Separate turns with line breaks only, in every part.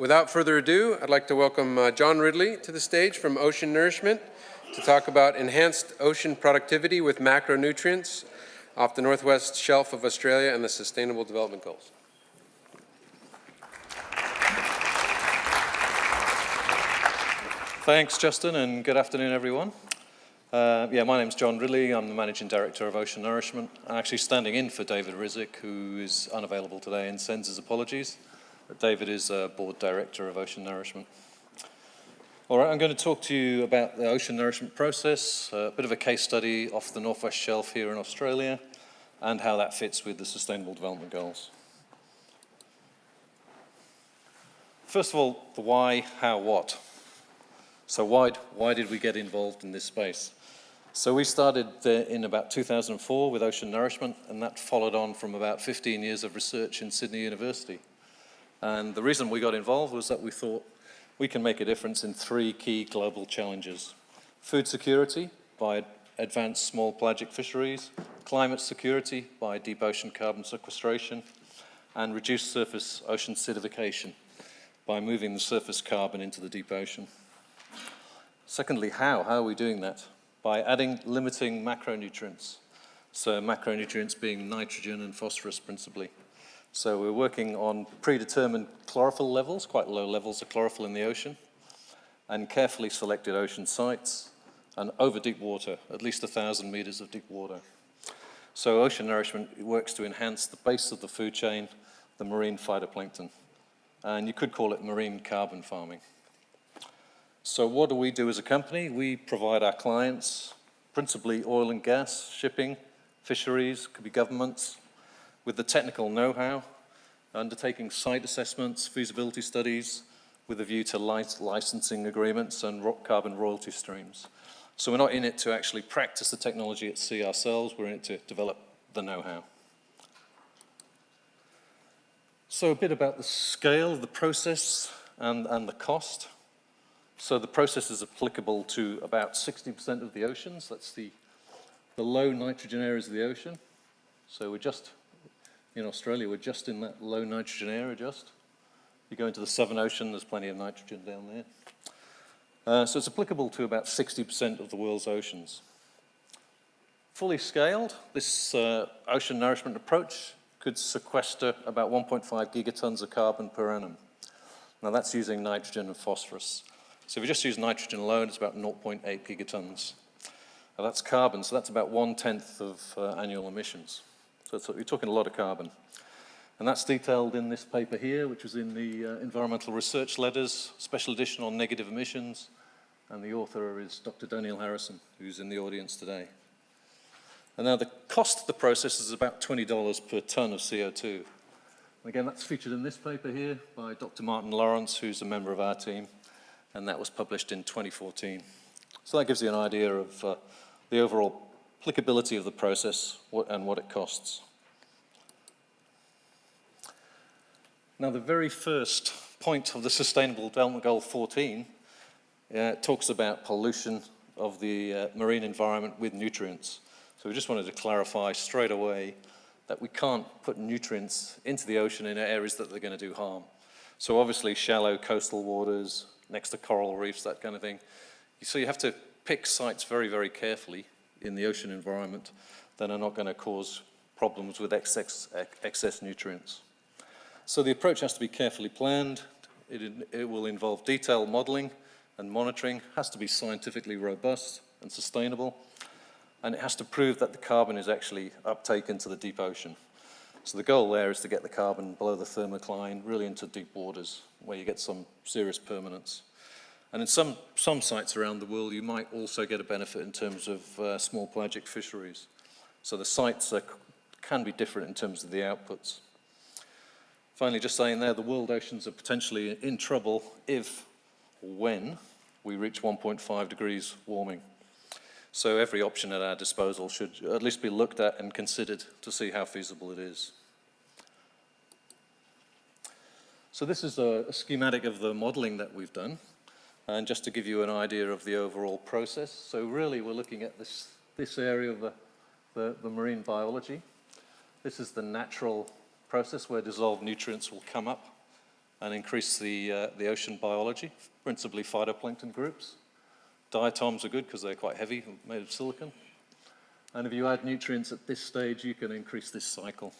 Without further ado, I'd like to welcome John Ridley to the stage from Ocean Nourishment to talk about enhanced ocean productivity with macronutrients off the northwest shelf of Australia and the Sustainable Development Goals.
Thanks, Justin, and good afternoon, everyone. My name's John Ridley. I'm the Managing Director of Ocean Nourishment. I'm actually standing in for David Rizik, who is unavailable today and sends his apologies. But David is Board Director of Ocean Nourishment. All right, I'm going to talk to you about the ocean nourishment process, a bit of a case study off the northwest shelf here in Australia, and how that fits with the Sustainable Development Goals. First of all, the why, how, what. So why did we get involved in this space? So we started in about 2004 with Ocean Nourishment, and that followed on from about 15 years of research in Sydney University. And the reason we got involved was that we thought we can make a difference in three key global challenges: food security by advanced small pelagic fisheries, climate security by deep ocean carbon sequestration, and reduced surface ocean acidification by moving the surface carbon into the deep ocean. Secondly, how are we doing that? By limiting macronutrients. So macronutrients being nitrogen and phosphorus principally. So we're working on predetermined chlorophyll levels, quite low levels of chlorophyll in the ocean, and carefully selected ocean sites, and over deep water, at least 1,000 meters of deep water. So ocean nourishment works to enhance the base of the food chain, the marine phytoplankton. And you could call it marine carbon farming. So what do we do as a company? We provide our clients, principally oil and gas, shipping, fisheries, could be governments, with the technical know-how, undertaking site assessments, feasibility studies, with a view to licensing agreements and carbon royalty streams. So we're not in it to actually practice the technology at sea ourselves, we're in it to develop the know-how. So a bit about the scale of the process and the cost. So the process is applicable to about 60% of the oceans. That's the low nitrogen areas of the ocean. So in Australia, we're just in that low nitrogen area just. You go into the Southern Ocean, there's plenty of nitrogen down there. So it's applicable to about 60% of the world's oceans. Fully scaled, this ocean nourishment approach could sequester about 1.5 gigatons of carbon per annum. Now that's using nitrogen and phosphorus. So if we just use nitrogen alone, it's about 0.8 gigatons. Now that's carbon, so that's about 1/10 of annual emissions. So you're talking a lot of carbon. And that's detailed in this paper here, which was in the Environmental Research Letters, special edition on negative emissions. And the author is Dr. Daniel Harrison, who's in the audience today. And now the cost of the process is about $20 per ton of CO2. And again, that's featured in this paper here by Dr. Martin Lawrence, who's a member of our team. And that was published in 2014. So that gives you an idea of the overall applicability of the process and what it costs. Now, the very first point of the Sustainable Development Goal 14 talks about pollution of the marine environment with nutrients. So we just wanted to clarify straight away that we can't put nutrients into the ocean in areas that they're going to do harm. So obviously shallow coastal waters, next to coral reefs, that kind of thing. So you have to pick sites very, very carefully in the ocean environment that are not going to cause problems with excess nutrients. So the approach has to be carefully planned. It will involve detailed modeling and monitoring, has to be scientifically robust and sustainable, and it has to prove that the carbon is actually uptaken to the deep ocean. So the goal there is to get the carbon below the thermocline, really into deep waters, where you get some serious permanence. And in some sites around the world, you might also get a benefit in terms of small pelagic fisheries. So the sites can be different in terms of the outputs. Finally, just saying there, the world oceans are potentially in trouble if or when we reach 1.5 degrees warming. So every option at our disposal should at least be looked at and considered to see how feasible it is. So this is a schematic of the modeling that we've done, and just to give you an idea of the overall process. So really we're looking at this area of the marine biology. This is the natural process where dissolved nutrients will come up and increase the ocean biology, principally phytoplankton groups. Diatoms are good because they're quite heavy, made of silicon. And if you add nutrients at this stage, you can increase this cycle.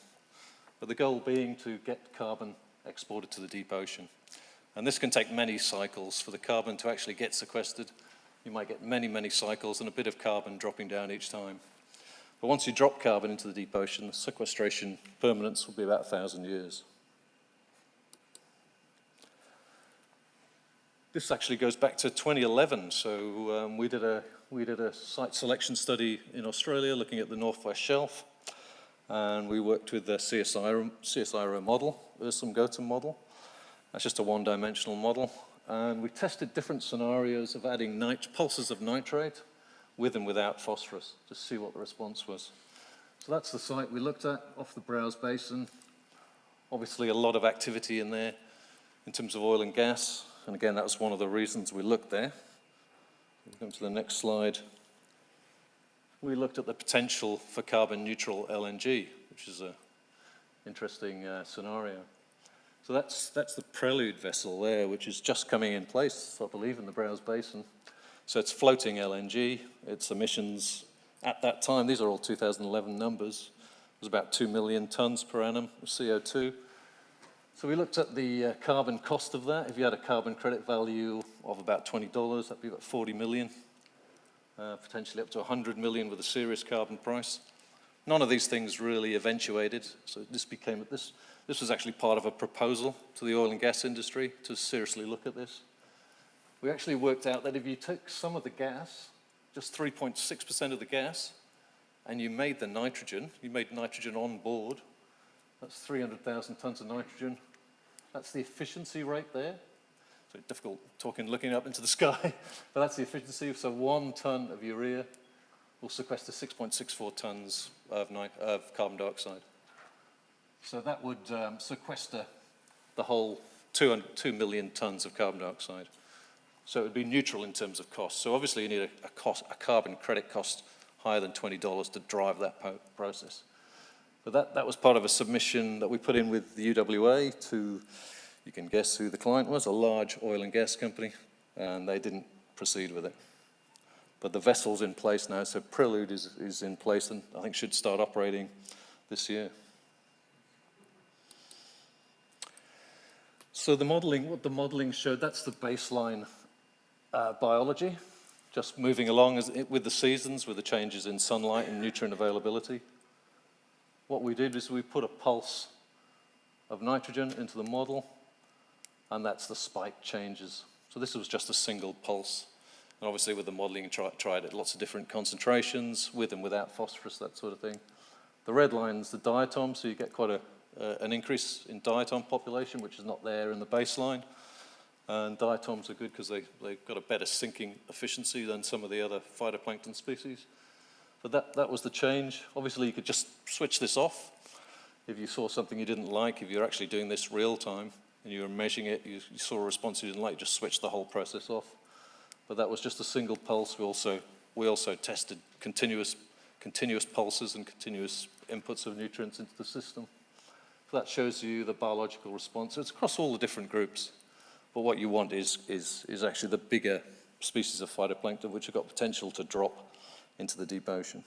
But the goal being to get carbon exported to the deep ocean. And this can take many cycles for the carbon to actually get sequestered. You might get many, many cycles and a bit of carbon dropping down each time. But once you drop carbon into the deep ocean, the sequestration permanence will be about 1,000 years. This actually goes back to 2011. So we did a site selection study in Australia looking at the Northwest Shelf. And we worked with the CSIRO model, Ursum-Gotem model. That's just a one-dimensional model. And we tested different scenarios of adding pulses of nitrate with and without phosphorus to see what the response was. So that's the site we looked at off the Browse Basin. Obviously a lot of activity in there in terms of oil and gas. And again, that was one of the reasons we looked there. We'll come to the next slide. We looked at the potential for carbon neutral LNG, which is an interesting scenario. So that's the Prelude vessel there, which is just coming in place, I believe, in the Browse Basin. So it's floating LNG. Its emissions at that time, these are all 2011 numbers, was about 2 million tons per annum of CO2. So we looked at the carbon cost of that. If you had a carbon credit value of about $20, that'd be about 40 million, potentially up to 100 million with a serious carbon price. None of these things really eventuated, so this was actually part of a proposal to the oil and gas industry to seriously look at this. We actually worked out that if you took some of the gas, just 3.6% of the gas, and you made nitrogen on board, that's 300,000 tons of nitrogen. That's the efficiency rate there. So difficult looking up into the sky, but that's the efficiency. So 1 ton of urea will sequester 6.64 tons of carbon dioxide. So that would sequester the whole 2 million tons of carbon dioxide. So it would be neutral in terms of cost. So obviously you need a carbon credit cost higher than $20 to drive that process. But that was part of a submission that we put in with the UWA to, you can guess who the client was, a large oil and gas company, and they didn't proceed with it. But the vessel's in place now, so Prelude is in place and I think should start operating this year. So what the modeling showed, that's the baseline biology, just moving along with the seasons, with the changes in sunlight and nutrient availability. What we did is we put a pulse of nitrogen into the model, and that's the spike changes. So this was just a single pulse. And obviously with the modeling, tried at lots of different concentrations, with and without phosphorus, that sort of thing. The red line's the diatom, so you get quite an increase in diatom population, which is not there in the baseline. And diatoms are good because they've got a better sinking efficiency than some of the other phytoplankton species. But that was the change. Obviously, you could just switch this off. If you saw something you didn't like, if you're actually doing this real time and you were measuring it, you saw a response you didn't like, just switch the whole process off. But that was just a single pulse. We also tested continuous pulses and continuous inputs of nutrients into the system. So that shows you the biological response. So it's across all the different groups. But what you want is actually the bigger species of phytoplankton, which have got potential to drop into the deep ocean.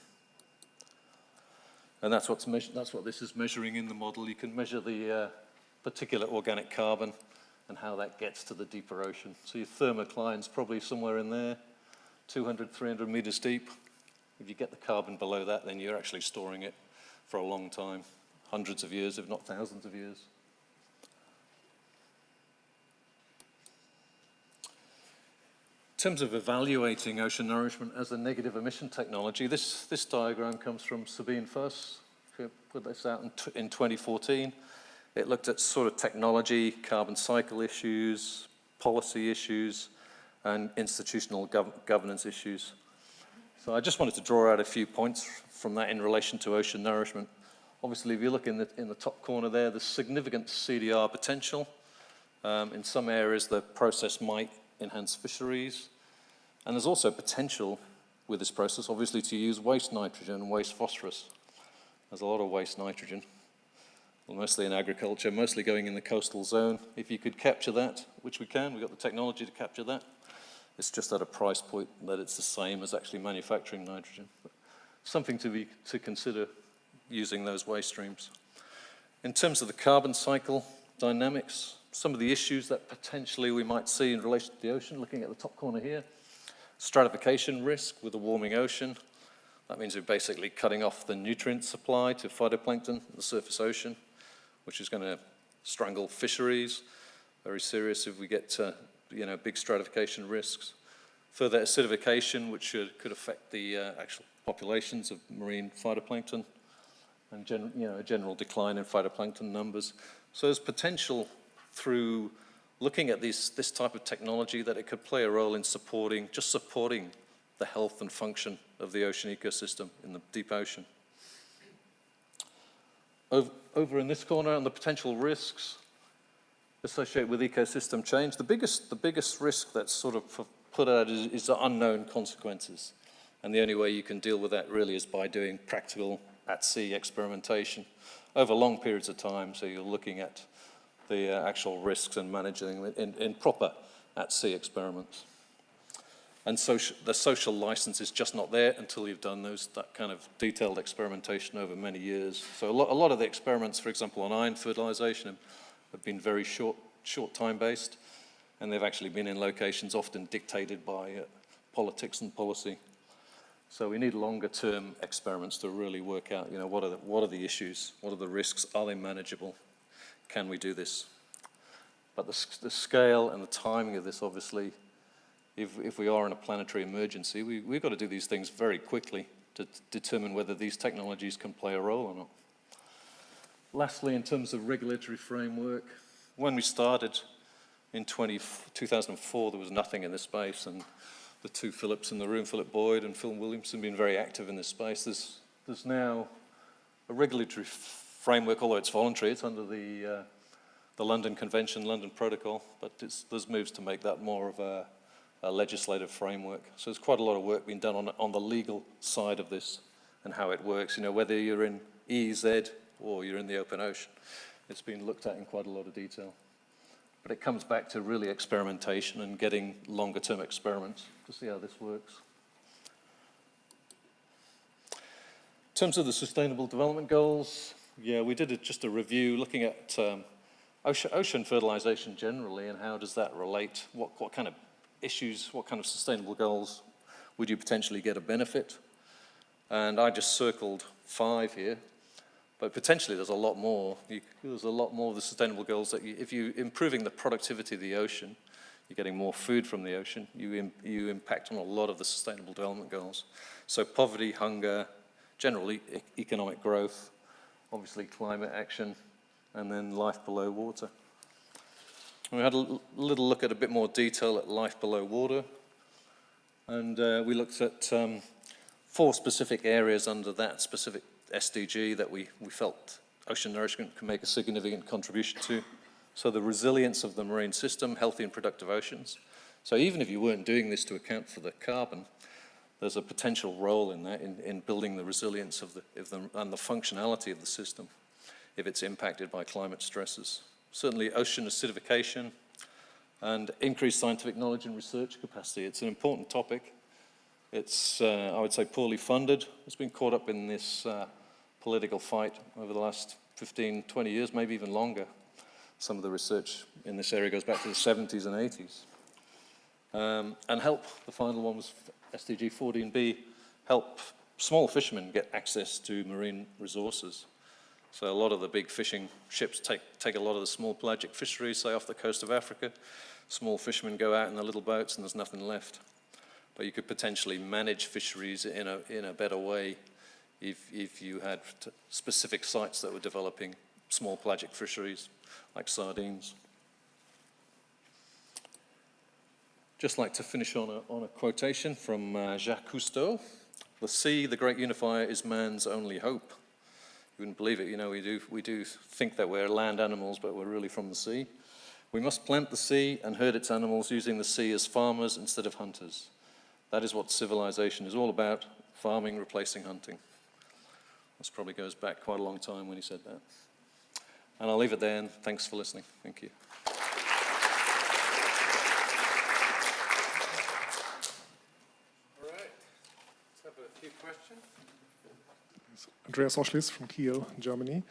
And that's what this is measuring in the model. You can measure the particulate organic carbon and how that gets to the deeper ocean. So your thermocline's probably somewhere in there, 200, 300 meters deep. If you get the carbon below that, then you're actually storing it for a long time, hundreds of years, if not thousands of years. In terms of evaluating ocean nourishment as a negative emission technology, this diagram comes from Sabine Fuss, who put this out in 2014. It looked at sort of technology, carbon cycle issues, policy issues, and institutional governance issues. So I just wanted to draw out a few points from that in relation to ocean nourishment. Obviously, if you look in the top corner there, there's significant CDR potential. In some areas, the process might enhance fisheries. And there's also potential with this process, obviously, to use waste nitrogen and waste phosphorus. There's a lot of waste nitrogen. well, mostly in agriculture, mostly going in the coastal zone. If you could capture that, which we can, we've got the technology to capture that. It's just at a price point that it's the same as actually manufacturing nitrogen. But something to consider using those waste streams. In terms of the carbon cycle dynamics, some of the issues that potentially we might see in relation to the ocean, looking at the top corner here, stratification risk with a warming ocean. That means we're basically cutting off the nutrient supply to phytoplankton in the surface ocean, which is going to strangle fisheries. Very serious if we get big stratification risks. Further acidification, which could affect the actual populations of marine phytoplankton, and a general decline in phytoplankton numbers. So there's potential through looking at this type of technology that it could play a role in supporting the health and function of the ocean ecosystem in the deep ocean. Over in this corner on the potential risks associated with ecosystem change, the biggest risk that's sort of put out is the unknown consequences. And the only way you can deal with that really is by doing practical at-sea experimentation over long periods of time. So you're looking at the actual risks and managing them in proper at-sea experiments. And the social license is just not there until you've done that kind of detailed experimentation over many years. So a lot of the experiments, for example, on iron fertilization have been very short time based, and they've actually been in locations often dictated by politics and policy. So we need longer term experiments to really work out, what are the issues, what are the risks, are they manageable, can we do this? But the scale and the timing of this, obviously, if we are in a planetary emergency, we've got to do these things very quickly to determine whether these technologies can play a role or not. Lastly, in terms of regulatory framework, when we started in 2004, there was nothing in this space, and the two Phillips in the room, Philip Boyd and Phil Williamson, have been very active in this space. There's now a regulatory framework, although it's voluntary. It's under the London Convention, London Protocol, but there's moves to make that more of a legislative framework. So there's quite a lot of work being done on the legal side of this and how it works. Whether you're in EEZ or you're in the open ocean, it's been looked at in quite a lot of detail. But it comes back to really experimentation and getting longer term experiments to see how this works. In terms of the Sustainable Development Goals, we did just a review looking at ocean fertilization generally and how does that relate, what kind of issues, what kind of sustainable goals would you potentially get a benefit? And I just circled 5 here. But potentially there's a lot more. There's a lot more of the sustainable goals that if you're improving the productivity of the ocean, you're getting more food from the ocean, you impact on a lot of the sustainable development goals. So poverty, hunger, generally economic growth, obviously climate action, and then life below water. And we had a little look at a bit more detail at life below water. And we looked at 4 specific areas under that specific SDG that we felt ocean nourishment can make a significant contribution to. So the resilience of the marine system, healthy and productive oceans. So even if you weren't doing this to account for the carbon, there's a potential role in that, in building the resilience and the functionality of the system if it's impacted by climate stresses. Certainly ocean acidification and increased scientific knowledge and research capacity. It's an important topic. It's, I would say, poorly funded. It's been caught up in this political fight over the last 15, 20 years, maybe even longer. Some of the research in this area goes back to the 70s and 80s. And help, the final one was SDG 14B, help small fishermen get access to marine resources. So a lot of the big fishing ships take a lot of the small pelagic fisheries, say off the coast of Africa. Small fishermen go out in their little boats and there's nothing left. But you could potentially manage fisheries in a better way if you had specific sites that were developing small pelagic fisheries like sardines. Just like to finish on a quotation from Jacques Cousteau. The sea, the great unifier, is man's only hope. You wouldn't believe it, we do think that we're land animals, but we're really from the sea. We must plant the sea and herd its animals, using the sea as farmers instead of hunters. That is what civilization is all about, farming replacing hunting. This probably goes back quite a long time when he said that. And I'll leave it there, and thanks for listening. Thank you.
All right. Let's have a few questions.
Andreas Oschlis from Kiel, Germany.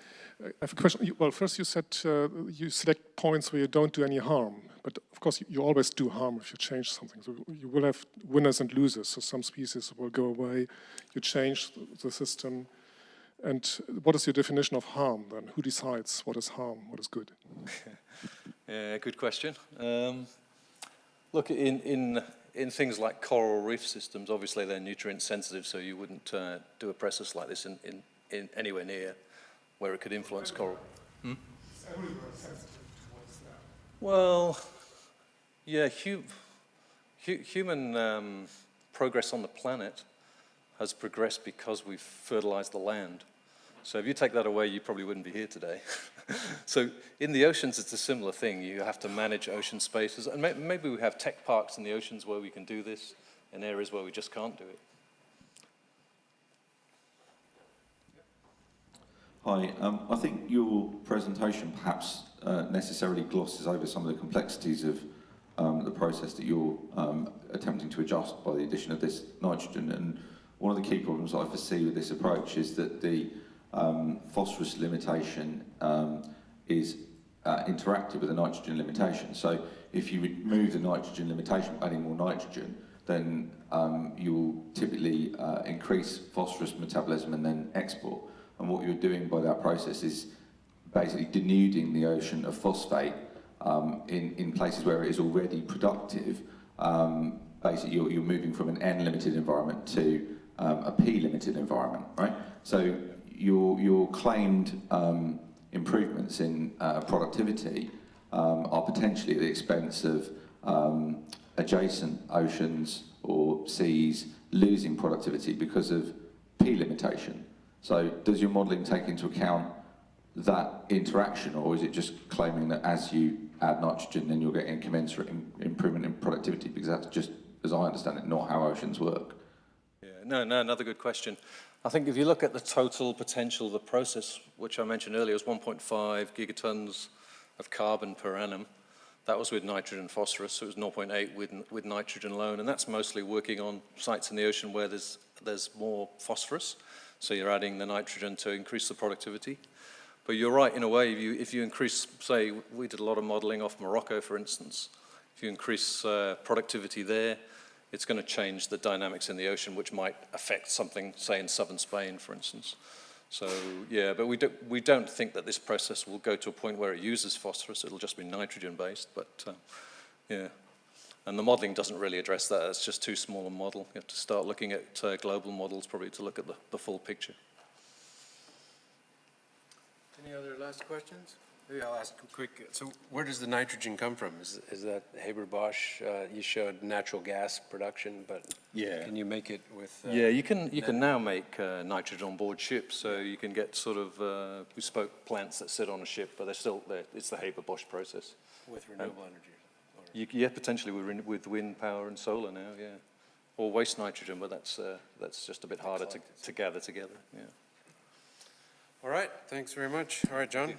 I have a question. Well, first you said you select points where you don't do any harm, but of course you always do harm if you change something. So you will have winners and losers. So some species will go away. You change the system. And what is your definition of harm then? Who decides what is harm, what is good?
Yeah, good question. Look, in things like coral reef systems, obviously they're nutrient sensitive, so you wouldn't do a process like this in anywhere near where it could influence coral. Well, yeah, human progress on the planet has progressed because we've fertilized the land. So if you take that away, you probably wouldn't be here today. So in the oceans, it's a similar thing. You have to manage ocean spaces. And maybe we have tech parks in the oceans where we can do this, in areas where we just can't do it.
Hi, I think your presentation perhaps necessarily glosses over some of the complexities of the process that you're attempting to adjust by the addition of this nitrogen. And one of the key problems I foresee with this approach is that the phosphorus limitation is interactive with the nitrogen limitation. So if you remove the nitrogen limitation by adding more nitrogen, then you will typically increase phosphorus metabolism and then export. And what you're doing by that process is basically denuding the ocean of phosphate in places where it is already productive. Basically, you're moving from an N-limited environment to a P-limited environment, right? So your claimed improvements in productivity are potentially at the expense of adjacent oceans or seas losing productivity because of P limitation. So does your modelling take into account that interaction, or is it just claiming that as you add nitrogen then you're getting commensurate improvement in productivity? Because that's just, as I understand it, not how oceans work.
Yeah, no, another good question. I think if you look at the total potential of the process, which I mentioned earlier, was 1.5 gigatons of carbon per annum. That was with nitrogen and phosphorus, so it was 0.8 with nitrogen alone, and that's mostly working on sites in the ocean where there's more phosphorus. So you're adding the nitrogen to increase the productivity. But you're right, in a way, if you increase, say, we did a lot of modeling off Morocco, for instance. If you increase productivity there, it's going to change the dynamics in the ocean, which might affect something, say, in southern Spain, for instance. So, yeah, but we don't think that this process will go to a point where it uses phosphorus. It'll just be nitrogen-based, but, yeah. And the modeling doesn't really address that. It's just too small a model. You have to start looking at global models, probably, to look at the full picture.
Any other last questions? Maybe I'll ask a quick. So where does the nitrogen come from? Is that Haber-Bosch? You showed natural gas production, but
yeah,
can you make it with?
Yeah, you can now make nitrogen on board ships. So you can get sort of bespoke plants that sit on a ship, but they're still there. It's the Haber-Bosch process.
With renewable energy.
Yeah, potentially with wind power and solar now. Yeah, or waste nitrogen, but that's just a bit harder to gather together. Yeah.
All right. Thanks very much. All right, John.